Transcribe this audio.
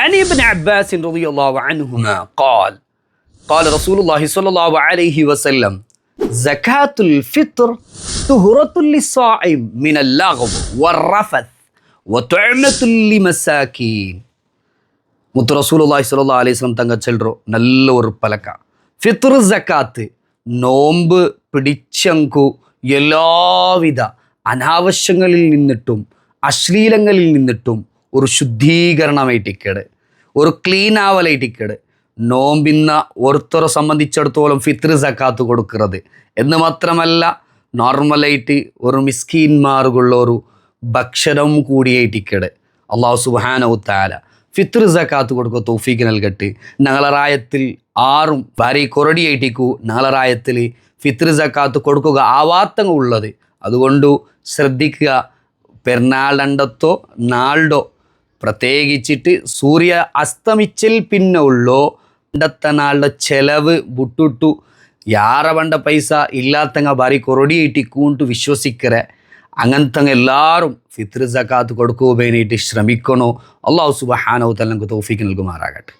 عن ابن عباس رضي الله عنهما قال قال رسول الله صلى الله عليه وسلم زكاة الفطر طهرة للصائم من اللغو والرفث وطعمة لمساكين. മുത്ത് റസൂലുള്ളാഹി സ്വല്ലല്ലാഹു അലൈഹി വസല്ലം തങ്ങൾ ചെല്ലറോ നല്ല ഒരു പലക ഫിത്ർ സക്കാത്ത് നോമ്പ് പിടിച്ചങ്കു എല്ലാവിധ അനാവശ്യങ്ങളിൽ നിന്നിട്ടും അശ്ലീലങ്ങളിൽ നിന്നിട്ടും ഒരു ശുദ്ധീകരണമായിട്ടിക്കട്, ഒരു ക്ലീൻ ആവലായിട്ടിക്കട് നോമ്പിന്ന ഓരോരുത്തരെ സംബന്ധിച്ചിടത്തോളം ഫിത്ർ സക്കാത്ത് കൊടുക്കുന്നത് എന്ന് മാത്രമല്ല നോർമലായിട്ട് ഒരു മിസ്കീന്മാർക്കുള്ള ഒരു ഭക്ഷണം കൂടിയായിട്ടിക്കട്. അല്ലാഹു സുബ്ഹാനഹു തആല ഫിത്ർ സക്കാത്ത് കൊടുക്കുക തൗഫീഖ് നൽകട്ടെ. ഞങ്ങളെ റായത്തിൽ ആറും ഭാര്യ കൊറടിയായിട്ടിക്കൂ ഞങ്ങളെ റായത്തിൽ ഫിത്ർ സക്കാത്ത് കൊടുക്കുക ആവാത്തങ്ങ ഉള്ളത്. അതുകൊണ്ട് ശ്രദ്ധിക്കുക. പെരുന്നാളണ്ടത്തോ നാളുടോ പ്രത്യേകിച്ചിട്ട് സൂര്യ അസ്തമിച്ചിൽ പിന്നെ ഉള്ളോ പണ്ടത്തെ നാളുടെ ചെലവ് വിട്ടിട്ടു യാറെ പണ്ട പൈസ ഇല്ലാത്തങ്ങ ഭാര്യ കൊറടിയായിട്ടിക്കൂണ്ട് വിശ്വസിക്കരെ. അങ്ങനത്തെ എല്ലാവരും ഫിത്ർ സക്കാത്ത് കൊടുക്കുവാനായിട്ട് ശ്രമിക്കണോ. അല്ലാഹു സുബ്ഹാനഹു വ തആല നമുക്ക് തൗഫീഖ് നൽകുമാറാകട്ടെ.